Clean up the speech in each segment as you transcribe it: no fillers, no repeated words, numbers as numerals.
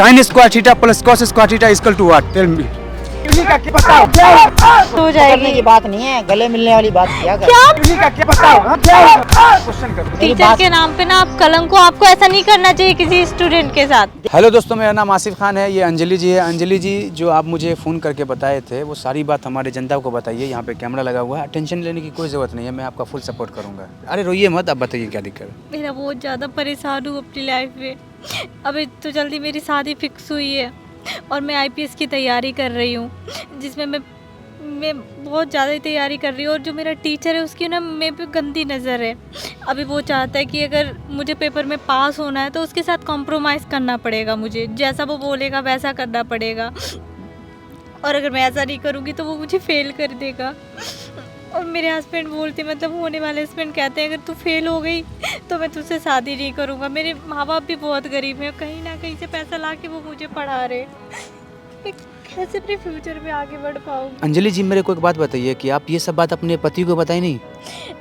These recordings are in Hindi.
sin square theta plus cos square theta is equal to what? Tell me. हो करने की जाएगी। बात नहीं है, गले मिलने वाली बात क्या कर। टीचर के नाम पे ना आप कलंक को, आपको ऐसा नहीं करना चाहिए किसी स्टूडेंट के साथ। हेलो दोस्तों, मेरा नाम आसिफ खान है। ये अंजलि जी है। अंजलि जी, जो आप मुझे फ़ोन करके बताए थे वो सारी बात हमारे जनता को बताइए। यहाँ पे कैमरा लगा हुआ है, टेंशन लेने की कोई ज़रूरत नहीं है, मैं आपका फुल सपोर्ट करूँगा। अरे रोइए मत, आप बताइए क्या दिक्कत है। मेरा बहुत ज़्यादा परेशान हूँ अपनी लाइफ में। अभी तो जल्दी मेरी शादी फिक्स हुई है और मैं आईपीएस की तैयारी कर रही हूँ, जिसमें मैं बहुत ज़्यादा तैयारी कर रही हूँ। और जो मेरा टीचर है उसकी ना मेरे पे गंदी नज़र है। अभी वो चाहता है कि अगर मुझे पेपर में पास होना है तो उसके साथ कॉम्प्रोमाइज़ करना पड़ेगा, मुझे जैसा वो बोलेगा वैसा करना पड़ेगा। और अगर मैं ऐसा नहीं करूँगी तो वो मुझे फ़ेल कर देगा। और मेरे हस्बैंड बोलते, मतलब होने वाले हस्बैंड कहते हैं अगर तू फेल हो गई तो मैं तुझसे शादी नहीं करूँगा। मेरे माँ बाप भी बहुत गरीब हैं, कहीं ना कहीं से पैसा ला के वो मुझे पढ़ा रहे। मैं कैसे अपने फ्यूचर में आगे बढ़ पाऊँगी। अंजलि जी, मेरे को एक बात बताइए कि आप ये सब बात अपने पति को बताई नहीं?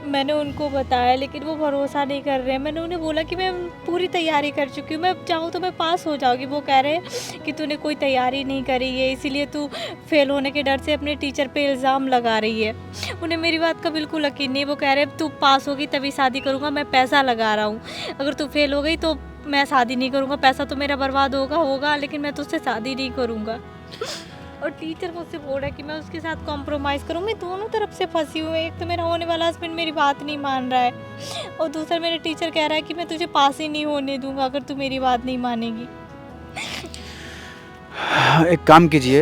मैंने उनको बताया लेकिन वो भरोसा नहीं कर रहे हैं। मैंने उन्हें बोला कि मैं पूरी तैयारी कर चुकी हूँ, मैं चाहूँ तो मैं पास हो जाऊँगी। वो कह रहे हैं कि तूने कोई तैयारी नहीं करी है, इसीलिए तू फेल होने के डर से अपने टीचर पे इल्ज़ाम लगा रही है। उन्हें मेरी बात का बिल्कुल यकीन नहीं। वो कह रहे हैं तू पास होगी तभी शादी करूँगा, मैं पैसा लगा रहा हूँ। अगर तू फेल हो गई तो मैं शादी नहीं करूँगा, पैसा तो मेरा बर्बाद होगा लेकिन मैं तुझसे शादी नहीं करूँगा। और टीचर मुझसे बोल रहा है कि मैं उसके साथ कॉम्प्रोमाइज़ करूँ। मैं दोनों तरफ से फंसी हुई हूँ। एक तो मेरा होने वाला हस्बैंड मेरी बात नहीं मान रहा है और दूसरा मेरा टीचर कह रहा है कि मैं तुझे पास ही नहीं होने दूंगा अगर तू मेरी बात नहीं मानेगी। एक काम कीजिए,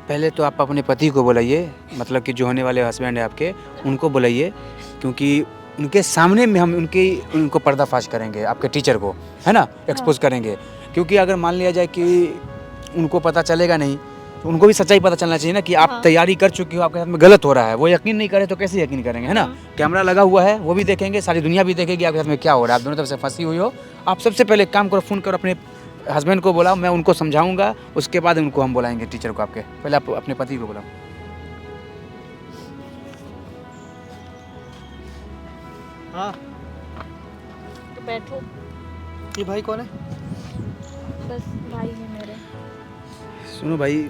पहले तो आप अपने पति को बुलाइए, मतलब कि जो होने वाले हस्बैंड है आपके, उनको बुलाइए, क्योंकि उनके सामने में हम उनको पर्दाफाश करेंगे, आपके टीचर को, है ना, एक्सपोज करेंगे। क्योंकि अगर मान लिया जाए कि उनको पता चलेगा नहीं तो उनको भी सच्चाई पता चलना चाहिए ना कि आप तैयारी कर चुकी हो, आपके साथ में गलत हो रहा है। वो यकीन नहीं करे तो कैसे यकीन करेंगे, है ना। कैमरा लगा हुआ है, वो भी देखेंगे, सारी दुनिया भी देखेगी आपके साथ में क्या हो रहा है। आप दोनों तरफ से फंसी हुई हो। आप सबसे पहले एक काम करो, फ़ोन करो अपने हस्बैंड को, बुलाओ, मैं उनको समझाऊंगा, उसके बाद उनको हम बुलाएंगे टीचर को आपके। पहले आप अपने पति को बुलाओ। हाँ, तो बैठो। ये भाई कौन है? बस भाई है मेरे। सुनो भाई,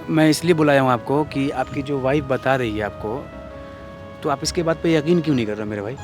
मैं इसलिए बुलाया हूँ आपको कि आपकी जो वाइफ बता रही है आपको, तो आप इसके बात पे यकीन क्यों नहीं कर रहे मेरे भाई?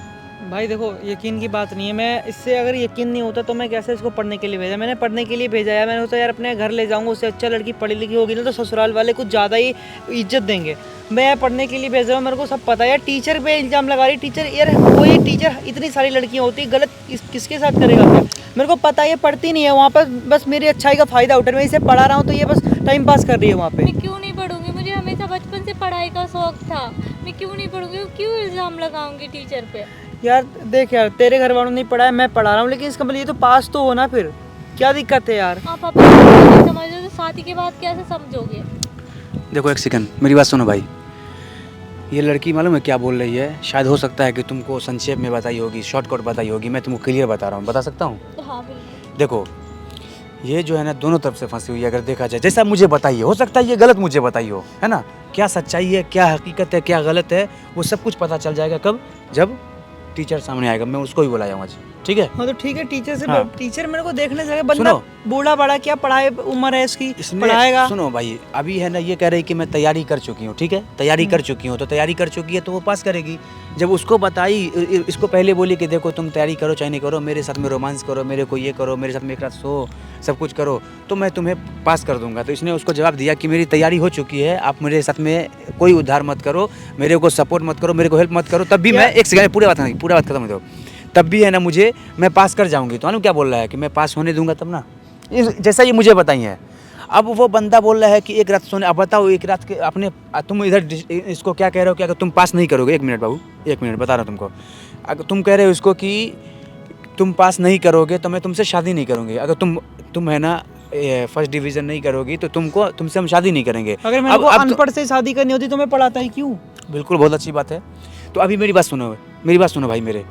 भाई देखो, यकीन की बात नहीं है। मैं इससे अगर यकीन नहीं होता तो मैं कैसे इसको पढ़ने के लिए भेजा। मैंने पढ़ने के लिए भेजा है। मैंने सोचा यार अपने घर ले जाऊंगा, उससे अच्छा लड़की पढ़ी लिखी होगी ना तो ससुराल वाले कुछ ज़्यादा ही इज्जत देंगे। मैं पढ़ने के लिए भेज रहा हूँ, मेरे को सब पता है। यार टीचर पे इल्ज़ाम लगा रही, टीचर यार वही टीचर, इतनी सारी लड़कियाँ होती है, गलत किसके साथ करेगा क्या? मेरे को पता है ये पढ़ती नहीं है वहाँ पर, बस मेरी अच्छाई का फ़ायदा उठा। मैं इसे पढ़ा रहा हूँ तो ये बस टाइम पास कर रही है वहाँ पे। मैं क्यों नहीं पढ़ूंगी? मुझे हमेशा बचपन से पढ़ाई का शौक था। मैं क्यों नहीं पढ़ूंगी? क्यों इल्ज़ाम लगाऊंगी टीचर पे? यार देख यार, तेरे घर वालों ने नहीं पढ़ाया, मैं पढ़ा रहा हूँ, लेकिन इसका मतलब ये तो पास तो हो ना, फिर क्या दिक्कत है यार? आप अपनी नहीं समझ रहे तो शादी के बाद कैसे समझोगे? देखो एक सेकंड, मेरी बात सुनो भाई। ये लड़की मालूम है क्या बोल रही है? शायद हो सकता है कि तुमको संक्षेप में बताई होगी, शॉर्टकट बताई होगी। मैं तुमको क्लियर बता रहा हूँ, बता सकता हूँ? हाँ बिल्कुल। देखो, ये जो है ना दोनों तरफ से फंसी हुई है। अगर देखा जाए, जैसा मुझे बताइए, हो सकता है ये गलत मुझे बताई हो, है ना। क्या सच्चाई है, क्या हकीकत है, क्या गलत है, वो सब कुछ पता चल जाएगा कब? जब टीचर सामने आएगा। मैं उसको ही बुलाया हूँ आज, ठीक है? हाँ तो ठीक है, टीचर से हाँ। टीचर मेरे को देखने से बंदा सुनो, बूढ़ा बड़ा क्या पढ़ाए, उम्र है इसकी, इसने पढ़ाएगा। सुनो भाई, अभी है ना ये कह रही कि मैं तैयारी कर चुकी हूँ, ठीक है, तैयारी कर चुकी हूँ, तो तैयारी कर चुकी है तो वो पास करेगी। जब उसको बताई, इसको पहले बोली कि देखो तुम तैयारी करो चाहे नहीं करो, मेरे साथ में रोमांस करो, मेरे को ये करो, मेरे साथ में एक रात सो, सब कुछ करो, तो मैं तुम्हें पास कर दूंगा। तो इसने उसको जवाब दिया कि मेरी तैयारी हो चुकी है, आप मेरे साथ में कोई उद्धार मत करो, मेरे को सपोर्ट मत करो, मेरे को हेल्प मत करो, तब भी मैं, एक सेकंड पूरी बात खत्म हो, तब भी है ना मुझे, मैं पास कर जाऊंगी। तो मालूम क्या बोल रहा है कि मैं पास होने दूंगा तब ना, जैसा ये मुझे बताई है। अब वो बंदा बोल रहा है कि एक रात सोने। अब बताओ, एक रात के अपने, तुम इधर इसको क्या कह रहे हो कि अगर तुम पास नहीं करोगे, एक मिनट बाबू, एक मिनट बता रहा हूँ तुमको। अगर तुम कह रहे हो इसको कि तुम पास नहीं करोगे तो मैं तुमसे शादी नहीं करूँगी। अगर तुम है ना फर्स्ट डिवीज़न नहीं करोगी तो तुमसे हम शादी नहीं करेंगे। अगर मेरे को अनपढ़ से शादी करनी होती तो मैं पढ़ाता ही क्यों? बिल्कुल, बहुत अच्छी बात है। तो अभी मेरी बात सुनो भाई मेरे।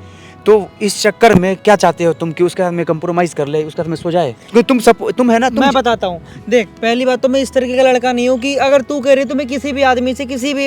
तो इस चक्कर में क्या चाहते हो तुम कि उसके साथ में कंप्रोमाइज़ कर ले, उसके साथ में सो जाए? क्योंकि तुम है ना, मैं बताता हूँ, देख पहली बात तो मैं इस तरीके का लड़का नहीं हूँ कि अगर तू कह रही तो मैं किसी भी आदमी से, किसी भी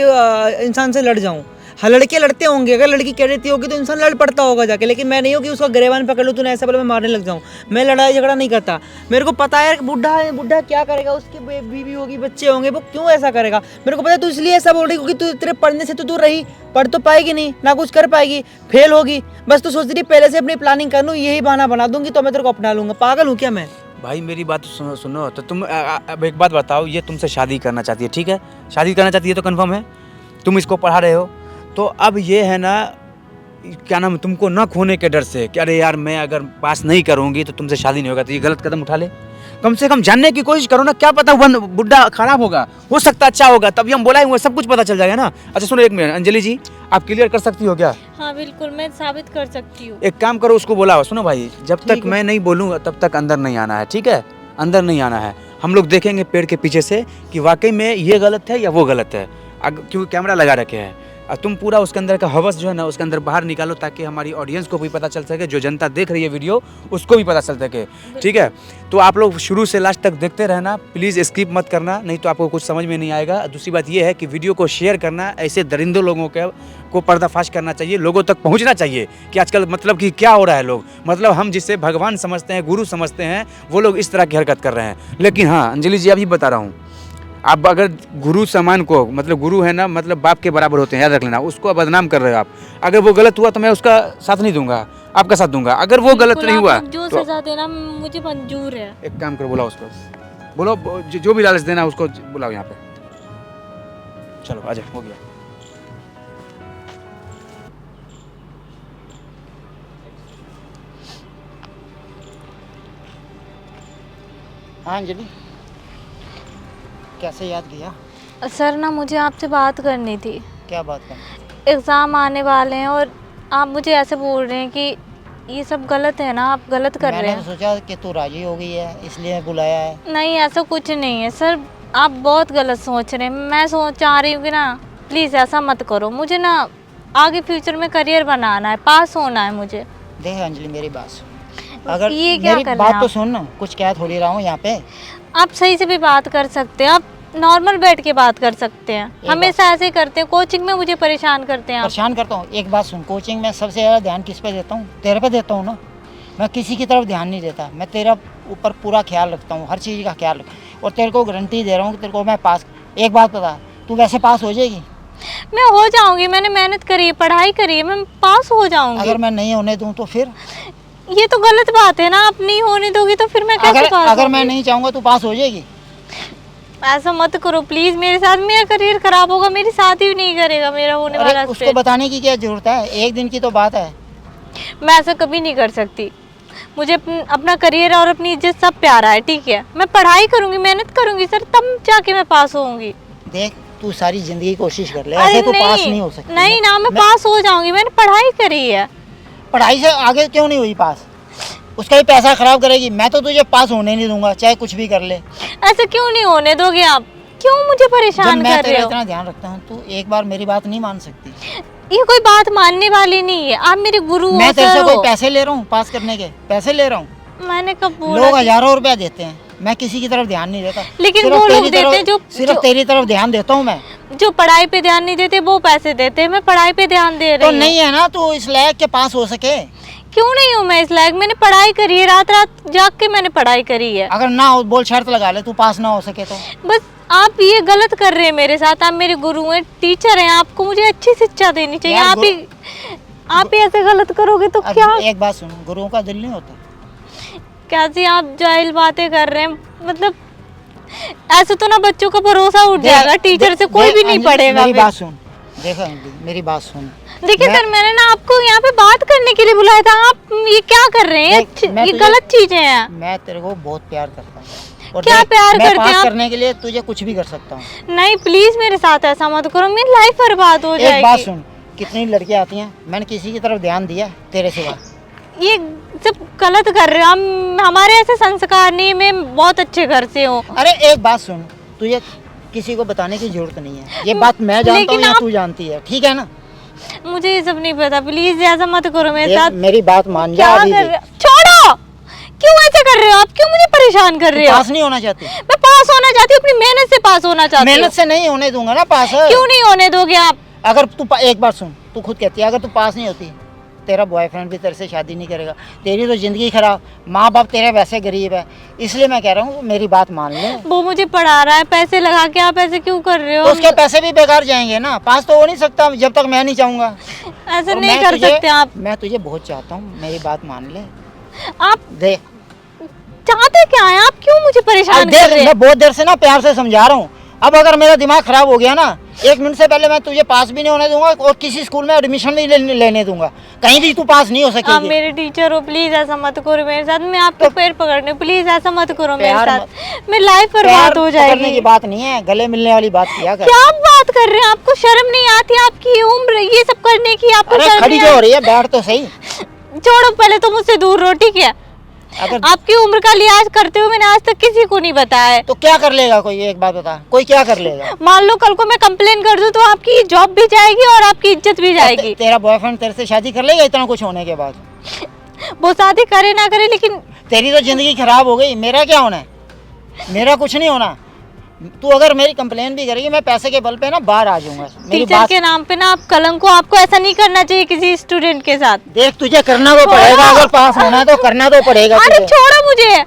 इंसान से लड़ जाऊँ। हाँ लड़के लड़ते होंगे, अगर लड़की कह रही होगी तो इंसान लड़ पड़ता होगा जाके, लेकिन मैं नहीं हो कि उसका गिरेबान पकड़ लूँ, तूने ऐसा बोला मैं मारने लग जाऊँ। मैं लड़ाई झगड़ा नहीं करता, मेरे को पता है बुढ़ा है, बुढ़ा क्या करेगा, उसकी बीवी होगी, बच्चे होंगे, वो क्यों ऐसा करेगा, मेरे को पता है। तू इसलिए ऐसा बोल रही क्योंकि तू तेरे पढ़ने से तो दूर रही, पढ़ तो पाएगी नहीं, ना कुछ कर पाएगी, फेल होगी, बस तू सोच रही पहले से अपनी प्लानिंग कर लूँ, यही बहाना बना दूंगी तो मैं तेरे को अपना लूंगा। पागल हूँ क्या मैं? भाई मेरी बात सुनो तो तुम अब एक बात बताओ, ये तुमसे शादी करना चाहती है, ठीक है, शादी करना चाहती है तो कंफर्म है, तुम इसको पढ़ा रहे हो, तो अब ये है ना, क्या नाम, तुमको न खोने के डर से कि अरे यार मैं अगर पास नहीं करूँगी तो तुमसे शादी नहीं होगा, तो ये गलत कदम उठा ले। कम से कम जानने की कोशिश करो ना, क्या पता बुढ़ा खराब होगा, हो सकता अच्छा होगा, तभी हम बुलाएंगे, सब कुछ पता चल जाएगा ना। अच्छा सुनो एक मिनट, अंजलि जी आप क्लियर कर सकती हो क्या? हाँ बिल्कुल, मैं साबित कर सकती हूँ। एक काम करो, उसको बुलाओ। सुनो भाई, जब तक मैं नहीं बोलूँगा तब तक अंदर नहीं आना है, ठीक है, अंदर नहीं आना है। हम लोग देखेंगे पेड़ के पीछे से कि वाकई में ये गलत है या वो गलत है, क्योंकि कैमरा लगा रखे हैं। और तुम पूरा उसके अंदर का हवस जो है ना, उसके अंदर बाहर निकालो, ताकि हमारी ऑडियंस को भी पता चल सके, जो जनता देख रही है वीडियो उसको भी पता चल सके, ठीक है। तो आप लोग शुरू से लास्ट तक देखते रहना, प्लीज़ स्किप मत करना, नहीं तो आपको कुछ समझ में नहीं आएगा। दूसरी बात ये है कि वीडियो को शेयर करना, ऐसे दरिंदों लोगों को पर्दाफाश करना चाहिए, लोगों तक पहुंचना चाहिए कि आजकल मतलब कि क्या हो रहा है। लोग मतलब हम जिसे भगवान समझते हैं, गुरु समझते हैं, वो लोग इस तरह की हरकत कर रहे हैं। लेकिन हाँ अंजलि जी, अभी बता रहा हूँ, आप अगर गुरु समान को, मतलब गुरु है ना, मतलब बाप के बराबर होते हैं, याद रख लेना, उसको बदनाम कर रहे हो आप। अगर वो गलत हुआ तो मैं उसका साथ नहीं दूंगा, आपका साथ दूंगा। अगर वो गलत नहीं हुआ जो तो सजा देना मुझे मंजूर है। एक काम करो, बुलाओ उसको, बोलो जो भी लालच देना उसको बुलाओ यहाँ पे। चलो आजा, हो गया। हाँ अंजलि, कैसे याद किया? सर ना मुझे आपसे बात करनी थी। क्या बात करनी? एग्ज़ाम आने वाले हैं और आप मुझे ऐसे बोल रहे हैं कि ये सब गलत है ना, आप गलत कर रहे मैंने हैं। तो सोचा कि तू राजी हो गई है इसलिए बुलाया है। नहीं ऐसा कुछ नहीं है सर, आप बहुत गलत सोच रहे हैं। मैं चाह रही हूँ कि ना प्लीज़ ऐसा मत करो, मुझे ना आगे फ्यूचर में करियर बनाना है, पास होना है मुझे। देख अंजलि मेरी बात सुन, अगर ये क्या मेरी कर रहे बात हैं तो आप? सुन ना, कुछ कह थोड़ी रहा हूँ यहाँ पे। आप सही से भी बात कर सकते हैं, आप नॉर्मल बैठ के बात कर सकते हैं, हमेशा ऐसे ही करते हैं। कोचिंग में मुझे परेशान करते हैं आप। परेशान करता हूँ? एक बात सुन, कोचिंग में सबसे ज़्यादा ध्यान किस पे देता हूँ? तेरे पे देता हूँ ना। मैं किसी की तरफ ध्यान नहीं देता, मैं तेरा ऊपर पूरा ख्याल रखता हूँ, हर चीज़ का ख्याल रखता हूँ, और तेरे को गारंटी दे रहा हूँ कि तेरे को मैं पास। एक बात पता, तू वैसे पास हो जाएगी? मैं हो जाऊंगी, मैंने मेहनत करी है, पढ़ाई करी है, मैं पास हो जाऊंगी। अगर मैं नहीं होने दूँ तो फिर? ये तो गलत बात है ना, आप नहीं होने दोगी तो फिर मैं कैसे पास अगर होंगी? मैं नहीं चाहूँगा तो पास हो जाएगी? ऐसा मत करो प्लीज मेरे साथ, मेरा करियर खराब होगा, मेरी शादी भी नहीं करेगा मेरा होने वाला अरे उसको हस्बैंड। बताने की क्या जरूरत है, एक दिन की तो बात है। मैं ऐसा कभी नहीं कर सकती, मुझे अपना करियर और अपनी इज्जत सब प्यारा है, ठीक है। मैं पढ़ाई करूंगी, मेहनत करूंगी सर, तब जाके मैं पास होऊंगी। देख तू सारी जिंदगी कोशिश कर ले, ऐसे तो पास नहीं हो सकती। नहीं ना, मैं पास हो जाऊंगी, मैंने पढ़ाई करी है। पढ़ाई से आगे क्यों नहीं हुई पास? उसका ही पैसा खराब करेगी, मैं तो तुझे पास होने नहीं दूंगा, चाहे कुछ भी कर ले। ऐसे क्यों नहीं होने दोगे आप? क्यों मुझे जब परेशान मैं कर रहे तेरा हो? इतना ध्यान रखता हूँ, तू एक बार मेरी बात नहीं मान सकती। ये कोई बात मानने वाली नहीं है, आप मेरे गुरु हो, मैं तेरे से सर कोई हो। पैसे ले रहा हूँ? पास करने के पैसे ले रहा हूँ? मैंने कब बोला लोग कि- हजारों रुपया देते हैं, मैं किसी की तरफ ध्यान नहीं देता। लेकिन सिर्फ वो लोग तेरी देते तरफ- हैं जो- सिर्फ जो- तेरी तरफ ध्यान देता हूँ मैं। जो पढ़ाई पे ध्यान नहीं देते वो पैसे देते हैं, मैं पढ़ाई पे ध्यान दे तो रही हूँ। नहीं है ना तू इस लायक के पास हो सके? क्यों नहीं हूँ मैं इस लायक? मैंने पढ़ाई करी है, रात रात जाग के मैंने पढ़ाई करी है। अगर ना हो बोल, शर्त लगा ले, तू पास ना हो सके तो। बस आप ये गलत कर रहे हैं मेरे साथ, आप मेरे गुरु हैं, टीचर हैं, आपको मुझे अच्छी शिक्षा देनी चाहिए। यार, आप ही ऐसे गलत करोगे तो अब क्या? एक बात सुन, गुरुओं का दिल नहीं होता। कैसी आप जाहिल बातें कर रहे हैं, मतलब ऐसे तो ना बच्चों का भरोसा उठ देख- जाएगा, टीचर से कोई देख भी नहीं अंजलि, पढ़ेगा मेरी फिर। बात सुन, देखो अंजलि, मेरी बात सुन। देखिए सर, मैंने ना आपको यहाँ पे बात करने के लिए बुलाया था, आप ये क्या कर रहे हैं? देख, मैं ये तुझे- गलत चीजें हैं। मैं तेरे को बहुत प्यार करता हूँ, और क्या देख, प्यार मैं करते हैं पास आप? करने के लिए तुझे कुछ भी कर सकता हूँ। नहीं प्लीज मेरे साथ ऐसा मत करो, मेरी लाइफ बर्बाद हो एक बात जाएगी। सुन, कितनी लड़कियां आती हैं, मैंने किसी की तरफ ध्यान दिया तेरे सिवा? ये सब गलत कर रहे हो, हमारे ऐसे संस्कार नहीं, मैं बहुत अच्छे घर से हूँ। अरे एक बात सुन, तुझे किसी को बताने की जरूरत नहीं है, ये बात मैं जानता हूँ लेकिन या आप- तू जानती है, ठीक है ना? मुझे ये सब नहीं पता, प्लीज ऐसा मत करो मेरे देख, साथ। मेरी बात मान जा क्या अभी कर भी। रहे हो? छोड़ो, क्यों ऐसे कर रहे हो आप? क्यों मुझे परेशान कर रहे हो? पास नहीं होना चाहती? मैं पास होना चाहती हूँ, अपनी मेहनत से पास होना चाहती हूँ। मेहनत से नहीं होने दूंगा ना पास। क्यों नहीं होने दोगे आप? अगर तू एक बार सुन, तू खुद कहती है अगर तू पास नहीं होती तेरा बॉयफ्रेंड भी तेरे से शादी नहीं करेगा, तेरी तो ज़िंदगी खराब, माँ बाप तेरे वैसे गरीब है, इसलिए मैं कह रहा हूँ मेरी बात मान ले। वो मुझे पढ़ा रहा है, पैसे लगा के आप ऐसे क्यों कर रहे हो? तो उसके पैसे भी बेकार जाएंगे ना, पास तो हो नहीं सकता जब तक मैं नहीं चाहूँगा। ऐसे नहीं कर सकते आप। मैं तुझे बहुत चाहता हूँ, मेरी बात मान ले। आप देख चाहते क्या है? आप क्यों मुझे परेशान कर देख रहे हैं? मैं बहुत देर से ना प्यार से समझा रहा हूँ, अब अगर मेरा दिमाग खराब हो गया ना, 1 मिनट से पहले मैं तुझे पास भी नहीं होने दूंगा और किसी स्कूल में एडमिशन भी लेने दूंगा, कहीं भी तू पास नहीं हो आप सकेगी। मेरे टीचर हो, प्लीज ऐसा मत करो मेरे साथ, मैं आपके पैर पकड़ने, प्लीज ऐसा मत करो मेरे प्यार साथ, मेरी लाइफ बर्बाद हो पकड़ने जाएगी। की बात नहीं है, गले मिलने वाली बात किया कर। क्या आप बात कर रहे हैं? आपको शर्म नहीं आती? आपकी उम्र ये सब करने की, आपको अरे शर्म खड़ी नहीं जो हो आती? रही है, बैठ तो सही। छोड़ो, पहले तो मुझसे दूर रहो, ठीक है? अगर आपकी उम्र का लिहाज करते हुए मैंने आज तक किसी को नहीं बताया है। तो क्या कर लेगा कोई, एक बात बता, कोई क्या कर लेगा? मान लो कल को मैं कंप्लेन कर दूं तो आपकी जॉब भी जाएगी और आपकी इज्जत भी जाएगी। तेरा बॉयफ्रेंड तेरे से शादी कर लेगा इतना कुछ होने के बाद? वो शादी करे ना करे, लेकिन तेरी तो जिंदगी खराब हो गई, मेरा क्या होना है? मेरा कुछ नहीं होना। तू अगर मेरी कंप्लेन भी करेगी, मैं पैसे के बल पे ना बाहर आ जाऊंगा। मेरी टीचर बात के नाम पे ना आप कलंक को, आपको ऐसा नहीं करना चाहिए किसी स्टूडेंट के साथ। देख, तुझे करना तो पड़ेगा, अगर पास होना है तो करना तो पड़ेगा अरे तुझे। छोड़ो मुझे,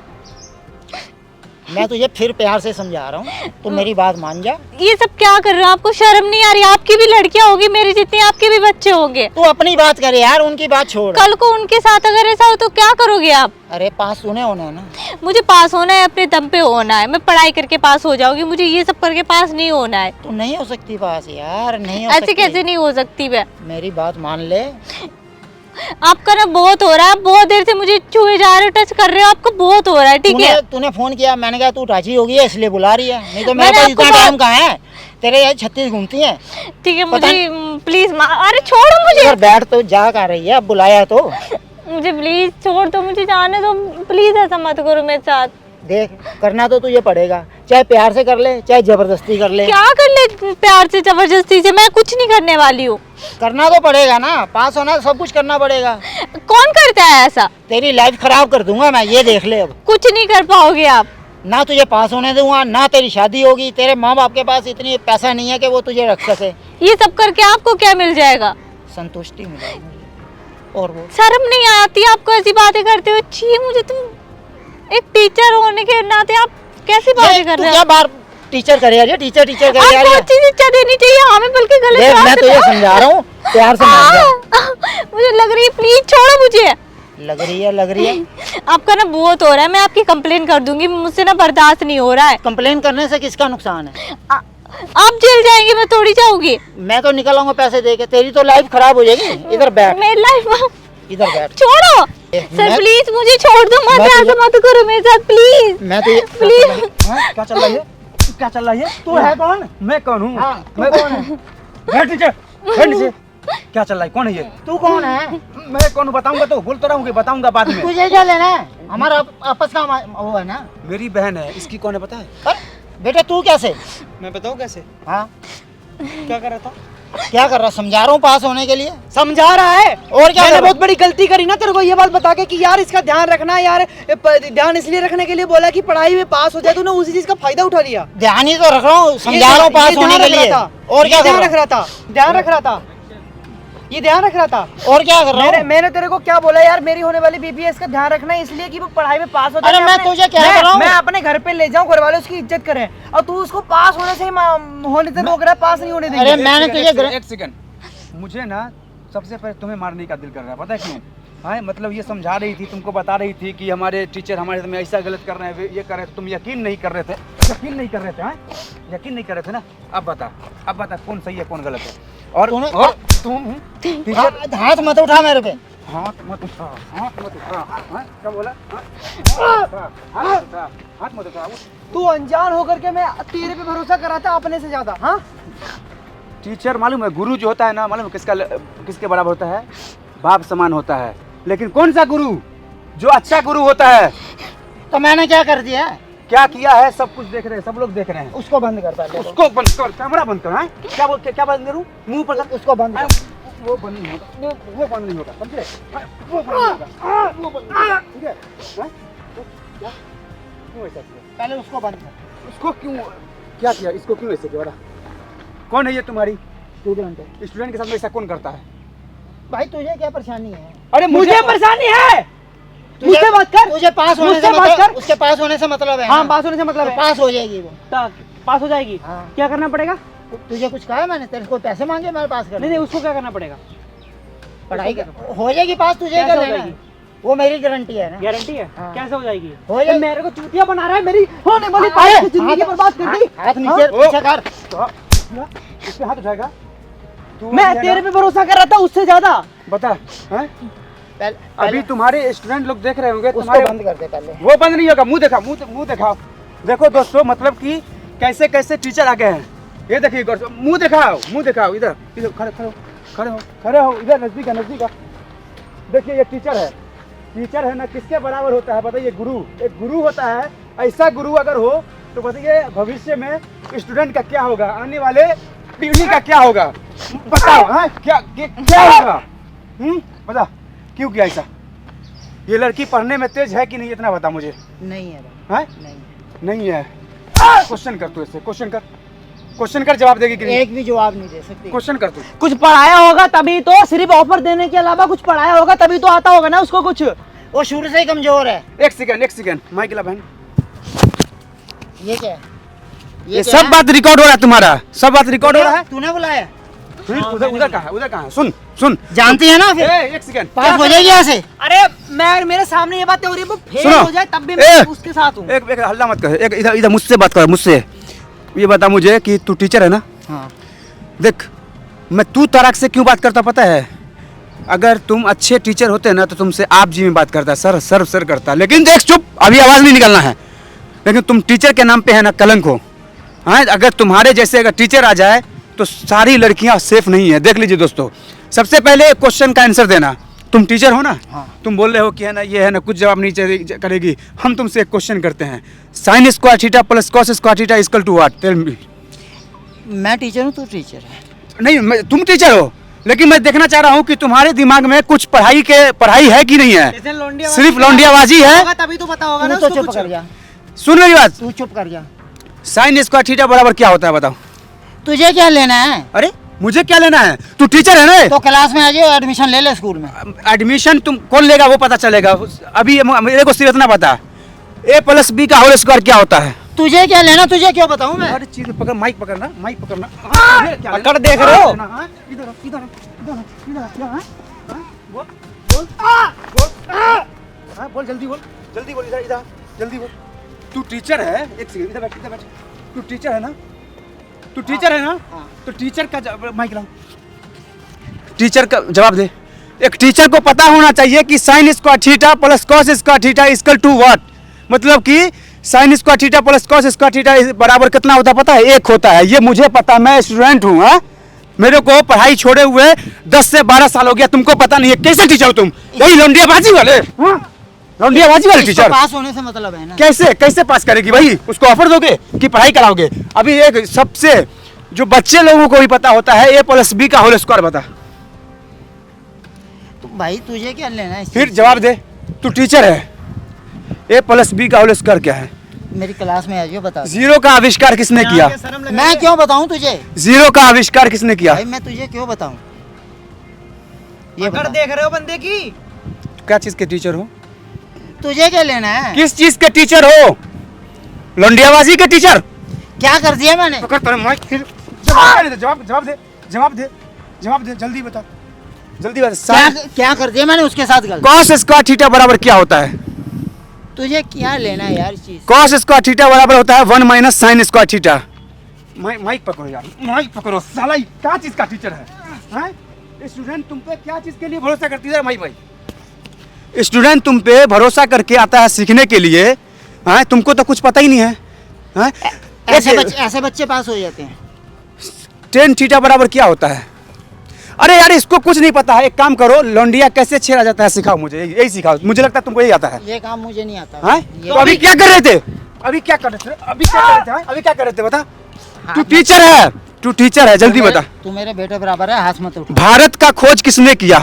मैं तुझे फिर प्यार से समझा रहा हूँ, तू मेरी बात मान जा। ये सब क्या कर रहे हो? आपको शर्म नहीं आ रही? आपकी भी लड़कियां होगी मेरी जितनी, आपके भी बच्चे होंगे। तू अपनी बात करे यार, उनकी बात छोड़। कल को उनके साथ अगर ऐसा हो तो क्या करोगे आप? अरे पास तूने होना है ना। मुझे पास होना है, अपने दम पे होना है। मैं पढ़ाई करके पास हो जाऊंगी, मुझे ये सब करके पास नहीं होना है। तू नहीं हो सकती पास यार, नहीं हो ऐसे सकती। कैसे नहीं हो सकती मैं? मेरी बात मान ले। आपका ना बहुत हो रहा है, बहुत देर से मुझे छुए जा रहे हो, टच कर रहे हो, आपको बहुत हो रहा है, ठीक है? तूने फोन किया, मैंने कहा तू राजी होगी है इसलिए बुला रही है, नहीं तो मैंने मेरे पास आपको इतना टाइम कहाँ है? तेरे यहाँ 36 घूमती हैं। ठीक है, पता मुझे प्लीज, अरे छोड़ो मुझे, अगर बैठ तो जा कर रही है, अब बुलाया तो। मुझे प्लीज छोड़ दो, मुझे जाने दो, प्लीज ऐसा मत करो मेरे साथ। देख, करना तो तुझे पड़ेगा, चाहे प्यार से कर ले चाहे जबरदस्ती कर ले। क्या कर ले प्यार से जबरदस्ती से? मैं कुछ नहीं करने वाली हूँ। करना तो पड़ेगा ना, पास होना सब कुछ करना पड़ेगा। कौन करता है ऐसा? तेरी लाइफ खराब कर दूंगा मैं, ये देख ले। अब कुछ नहीं कर पाओगे आप। ना तुझे पास होने दूंगा, ना तेरी शादी होगी। तेरे माँ बाप के पास इतनी पैसा नहीं है कि वो तुझे रख सके। ये सब करके आपको क्या मिल जाएगा? संतुष्टि मिलेगी मुझे। और वो शर्म नहीं आती आपको ऐसी बातें करते हुए? छी मुझे, तुम एक टीचर होने के नाते आप कैसी बातें कर तू रहे हो? क्या बार टीचर करे यार, टीचर करे यार। आपको अच्छी शिक्षा देनी चाहिए, हमें बल्कि गलत देख, मैं रास्ते तुझे पे- समझा रहा हूँ, प्यार से मान जा। मुझे लग रही है, प्लीज छोड़ो मुझे। लग रही है। आपका ना बहुत हो रहा है, मैं आपकी कंप्लेन कर दूंगी, मुझसे ना बर्दाश्त नहीं हो रहा है। कंप्लेन करने से किसका नुकसान है? आप जेल जाएंगे, मैं थोड़ी जाऊंगी। मैं तो निकल आऊंगा पैसे दे के, तेरी तो लाइफ खराब हो जाएगी। इधर बैठ, मेरी लाइफ इधर बैठ। छोड़ो सर, मैं- प्लीज मुझे छोड़ दो, मत मैं ऐसा तुझे- मत करो मेरे साथ, प्लीज मैं तुझे प्लीज। क्या चल रहा है? क्या चल रहा है? तू है कौन? मैं कौन हूँ? हाँ, तू मैं कौन है? बैठ नीचे, बैठ नीचे। क्या चल रहा है? कौन है ये? तू कौन है? मैं कौन हूँ बताऊंगा, तो बोल तो रहा हूँ कि बताऊंगा बाद में। तुझे क्या लेना है? हमारा आपस का वो है ना। मेरी बहन है, इसकी कौन है पता है? पर बेटे तू कैसे? मैं बताऊँ कैसे हाँ, क्या कर रहा था? क्या कर रहा? समझा रहा हूँ पास होने के लिए। समझा रहा है। और क्या मैंने कर बहुत बड़ी गलती करी ना तेरे को ये बात बता के कि यार इसका ध्यान रखना यार, ध्यान इसलिए रखने के लिए बोला कि पढ़ाई में पास हो जाए, तूने उसी चीज का फायदा उठा लिया। ध्यान ही तो रख रहा हूँ, समझा रहा हूँ पास होने के लिए। और क्या कर ध्यान रहा रख रहा था, ध्यान रख रहा था, ये ध्यान रख रहा था। और क्या कर रहा हूँ? मैंने तेरे को क्या बोला यार, मेरी होने वाली बीबीएस का ध्यान रखना है इसलिए कि वो पढ़ाई में पास हो जाए। अरे मैं तुझे क्या कर रहा हूँ? मैं अपने घर पे ले जाऊं, घर वाले उसकी इज्जत करें, और तू उसको पास होने से ही होने से रोक रहा है, पास नहीं होने देंगे। अरे मैंने तुझे एक सेकंड, मुझे ना सबसे पहले तुम्हें मारने का दिल कर रहा है, पता है क्यों? हाँ, मतलब ये समझा रही थी, तुमको बता रही थी कि हमारे टीचर हमारे साथ में ऐसा गलत कर रहे हैं, ये कर रहे थे, तुम यकीन नहीं कर रहे थे। यकीन नहीं कर रहे थे? हाँ, यकीन नहीं कर रहे थे ना? अब बता कौन सही है कौन गलत है? और तुम टीचर हाथ मत उठा मेरे पे। हाथ मत उठा, हाथ मत उठा। हाँ, क्या बोला? हाथ मत उठा। तू अनजान होकर के मैं तेरे पे भरोसा करा था अपने से ज्यादा। हाँ, टीचर मालूम है, गुरु जो होता है ना, मालूम है किसके बराबर होता है? बाप समान होता है। लेकिन कौन सा गुरु? जो अच्छा गुरु होता है। तो मैंने क्या कर दिया? क्या किया है सब कुछ देख रहे हैं, सब लोग देख रहे हैं। उसको बंद कर पहले। उसको बंद कर, कैमरा बंद कर। हाँ, क्या बंद करूं? मुंह पर कर। उसको बंद कर। वो बंद नहीं होगा, वो बंद नहीं होगा, समझे? हाँ, वो बंद नहीं होगा, वो बंद नहीं होगा, ठीक है? हाँ? तो क्या? क्यों ऐसा किया? पहले उसको बंद कर। उसको क्यों क्या किया? इसको क्यों ऐसे किया? बता। कौन है ये तुम्हारी? तू गारंटर। स्टूडेंट के साथ में ऐसा कौन करता है? भाई तुझे क्या परेशानी है? अरे मुझे परेशानी है, मुझसे बात कर, तुझे पास होने से मुझसे बात मतलब, कर। उसके पास होने से मतलब है हाँ ना? पास होने से मतलब तो है, पास हो जाएगी वो। पास हो जाएगी। हाँ। क्या करना पड़ेगा? तुझे कुछ कहा है मैंने? तेरे को पैसे मांगे मेरे पास कर? नहीं नहीं, उसको क्या करना पड़ेगा? पढ़ाई हो जाएगी पास, तुझे कैसे क्या हो लेना जाएगी? है? वो मेरी गारंटी है ना। गारंटी है? हाँ। कैसे हो जाएगी? हो जाएगी। मेरे को चूतिया बना रहा है, मेरी होने वाली अरे, पास की जिंदगी हाथ- बर्बाद कर दी। हाथ नीचे पीछे कर। इस पे हाथ उठाएगा तू? मैं अभी है तेरे ना? पे भरोसा कर रहा था, उससे ज्यादा। बता हैं? पहले अभी तुम्हारे स्टूडेंट लोग देख रहे होंगे, उसको तुम्हारे बंद कर दे पहले। वो बंद नहीं होगा। मुंह देखा, मुंह दिखाओ। देखो दोस्तों, मतलब कि कैसे कैसे टीचर आ गए हैं। ये देखिए गौर से, मुंह दिखाओ, मुंह दिखाओ। इधर इधर खड़े हो इधर, नजदीक है। देखिए ये टीचर है ना, किसके बराबर होता है बताइए? गुरु। एक गुरु होता है, ऐसा गुरु अगर हो तो बताइए भविष्य में स्टूडेंट का क्या होगा, आने वाले पीढ़ी का क्या होगा? बताओ हाँ, क्या होगा? बता क्यों किया ऐसा? ये लड़की पढ़ने में तेज है कि नहीं, इतना बता मुझे। नहीं है भाई, हैं? नहीं। नहीं है। क्वेश्चन कर तू, इससे क्वेश्चन कर, जवाब देगी कि नहीं? एक भी जवाब नहीं दे सकती। क्वेश्चन कर तू। कुछ पढ़ाया होगा तभी तो, सिर्फ ऑफर देने के अलावा कुछ पढ़ाया होगा तभी तो आता होगा ना उसको कुछ। वो शुरू से ही कमजोर है। एक सेकंड माइक ला बहन। ये क्या है? ये क्या सब है? बात रिकॉर्ड हो रहा है, तुम्हारा सब बात रिकॉर्ड हो रहा है। तूने बुलाया? उधर कहाँ है? सुन जानती है ना फिर? एक सेकंड। पास हो जाएगी यहाँ से। अरे मैं, मेरे सामने ये बातें हो रही है, वो फेल सुनो। हो जाए तब भी मैं उसके साथ हूँ। एक हल्ला मत कर। एक इधर मुझसे बात कर, मुझसे। ये बता मुझे कि तू टीचर है ना? हाँ। देख, मैं तू तराक से क्यों बात करता पता है? अगर तुम अच्छे टीचर होते ना तो तुमसे आप जी में बात करता, सर करता। लेकिन देख, चुप, अभी आवाज़ नहीं निकलना है। लेकिन तुम टीचर के नाम पे है ना कलंक हो। हाँ, अगर तुम्हारे जैसे अगर टीचर आ जाए तो सारी लड़कियां सेफ नहीं है। देख लीजिए दोस्तों, सबसे पहले क्वेश्चन का आंसर देना। तुम टीचर हो ना? हाँ। तुम बोल रहे हो कि है ना, ये है ना, कुछ जवाब नहीं करेगी। हम तुमसे एक क्वेश्चन करते हैं, sine square theta plus cos square theta equal to what? Tell me. मैं टीचर हूँ, तू टीचर है। नहीं, तुम टीचर हो, लेकिन मैं देखना चाह रहा हूँ कि तुम्हारे दिमाग में कुछ पढ़ाई है कि नहीं है? सिर्फ लौंडियाबाजी है। तभी तो पता होगा तू ना तो उसको चुप कुछ। कर जा। सुन मेरी बात, तू चुप कर जा। साइन स्क्वायर थीटा बराबर क्या होता है बताओ? तुझे क्या लेना है? अरे मुझे क्या लेना है? तू टीचर है ना? तो क्लास में आ जाओ, एडमिशन ले ले स्कूल में। एडमिशन तुम कौन लेगा वो पता चलेगा। अभी मेरे को सिर्फ इतना पता, ए प्लस बी का होल स्क्वायर क्या होता है? तुझे क्या लेना, तुझे क्यों बताऊं मैं? हर चीज पकड़, माइक पकड़ना। पकड़, देख रहे हो? बोल जल्दी बोल, इधर जल्दी बोल। तू टीचर है? एक सेकंड, इधर बैठ। तू टीचर है ना? हाँ। तो टीचर का माइक लाओ। टीचर का जवाब दे। एक टीचर को पता होना चाहिए कि sine square theta plus cos square theta equal to what? मतलब कि sine square theta plus cos square theta बराबर कितना होता है पता है? 1 होता है। ये मुझे पता, मैं स्टूडेंट हूँ। हाँ, मेरे को पढ़ाई छोड़े हुए 10 से 12 साल हो गया, तुमको पता नहीं है? कैसे टीचर हो तुम? वही लौंडियाबाजी वाले, लौंडियाबाजी वाले इसको टीचर। पास होने से मतलब है ना। कैसे पास करेगी भाई? उसको ऑफर दोगे कि पढ़ाई कराओगे? अभी एक सबसे जो बच्चे लोगों को भी पता होता है, ए प्लस बी का होल स्क्वायर बता। तो भाई तुझे क्या लेना है? फिर जवाब दे, तू टीचर है। ए प्लस बी का होल स्क्वायर क्या है? मेरी क्लास में आ जाओ, बता। जीरो का आविष्कार किसने किया? मैं क्यों बताऊं तुझे? जीरो का आविष्कार किसने किया? भाई मैं तुझे क्यों बताऊं? ये पकड़, बता। देख रहे हो बंदे की? क्या चीज के टीचर हो? तुझे क्या लेना है? किस चीज के टीचर हो? लौंडियाबाजी के टीचर? क्या कर दिया मैंने? पकड़ तेरे माइक। फिर जवाब दे, जल्दी बता। क्या कर दिया मैंने उसके साथ गलत? कॉस स्क्वायर थीटा बराबर क्या होता है? तुझे क्या लेना है यार इस चीज? कॉस स्क्वायर थीटा बराबर होता है 1 minus sine square theta. Mike पकड़ो यार, माइक पकड़ो। साला ये क्या चीज का टीचर है? हैं? स्टूडेंट तुम पे क्या चीज के लिए भरोसा करती है भाई? स्टूडेंट तुम पे भरोसा करके आता है सीखने के लिए। हैं? तुमको तो कुछ पता ही नहीं है। हैं? ऐसे बच्चे पास हो जाते हैं। टेन थीटा बराबर क्या होता है? अरे यार, इसको कुछ नहीं पता है। एक काम करो, लौंडिया कैसे छेड़ा जाता है सिखाओ मुझे, यही सिखाओ। मुझे लगता है तुमको यही आता है। ये काम मुझे नहीं आता। हाँ? तो अभी क्या कर रहे थे? बता। तू टीचर है, जल्दी बता। तू मेरे बेटे बराबर है, हाथ मत उठा। भारत का खोज किसने किया?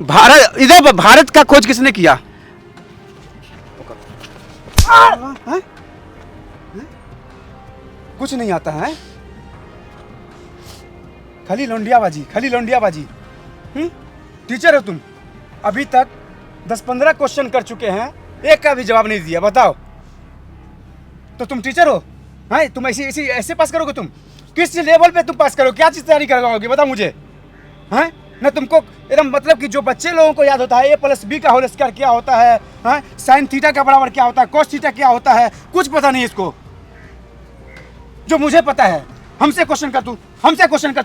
भारत का खोज किसने किया? कुछ नहीं आता है? खाली लौंडियाबाजी। टीचर हो तुम, अभी तक 10-15 क्वेश्चन कर चुके हैं, एक का भी जवाब नहीं दिया, बताओ। तो तुम टीचर हो? हाँ, तुम ऐसे पास करोगे? तुम किस लेवल पे तुम पास करोगे? क्या चीज़ तैयारी करवाओगे, बताओ मुझे। हाँ ना, तुमको एकदम मतलब कि जो बच्चे लोगों को याद होता है A+B का होल स्क्वायर क्या होता है, हाँ, साइन थीटा का बराबर क्या होता है, कॉस थीटा क्या होता है, कुछ पता नहीं इसको। जो मुझे पता है, हमसे क्वेश्चन कर तू,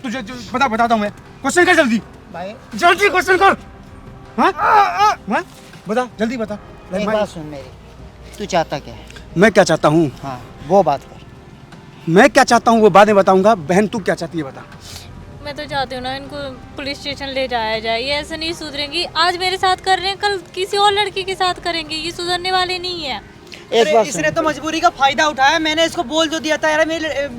जो बताता हूँ मैं। क्वेश्चन कर जल्दी भाई, जल्दी क्वेश्चन कर। हाँ बता, जल्दी बता। एक बात सुन मेरी, तू चाहता क्या है? मैं क्या चाहता हूँ? हाँ, वो बात कर। मैं क्या चाहता हूँ वो बाद में बताऊंगा। बहन तू क्या चाहती है बता। मैं तो चाहती हूँ ना इनको पुलिस स्टेशन ले जाया जाए, ये ऐसे नहीं सुधरेंगी। आज मेरे साथ कर रहे हैं, कल किसी और लड़की के साथ करेंगे, ये सुधरने वाले नहीं है। एक बात इसने तो मजबूरी का फायदा उठाया। मैंने इसको बोल जो दिया था यार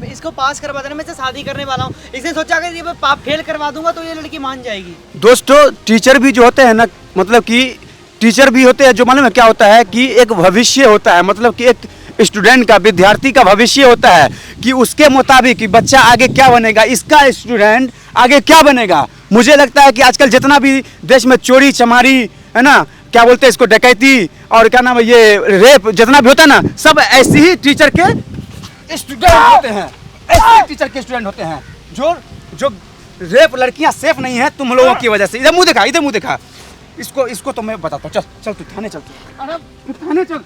इसको पास करवा देना, मैं इससे शादी करने वाला हूँ। इसने सोचा कि ये मैं फेल करवा दूंगा तो ये लड़की मान जाएगी। दोस्तों, टीचर भी जो होते हैं ना, मतलब कि टीचर भी होते हैं जो मालूम है क्या होता है कि एक भविष्य होता है, मतलब कि एक स्टूडेंट का, विद्यार्थी का भविष्य होता है कि उसके मुताबिक कि बच्चा आगे क्या बनेगा, इसका स्टूडेंट आगे क्या बनेगा। मुझे लगता है कि आजकल जितना भी देश में चोरी चमारी है ना, क्या बोलते हैं इसको, डकैती और क्या नाम है ये रेप, जितना भी होता है ना, सब ऐसे ही टीचर के स्टूडेंट होते हैं। ऐसे टीचर के स्टूडेंट होते हैं जो रेप लड़कियां सेफ नहीं है तुम लोगों की वजह से। इधर मुंह दिखा। इसको तो मैं बताता हूँ। चल तू थाने चल, तू थाने चल।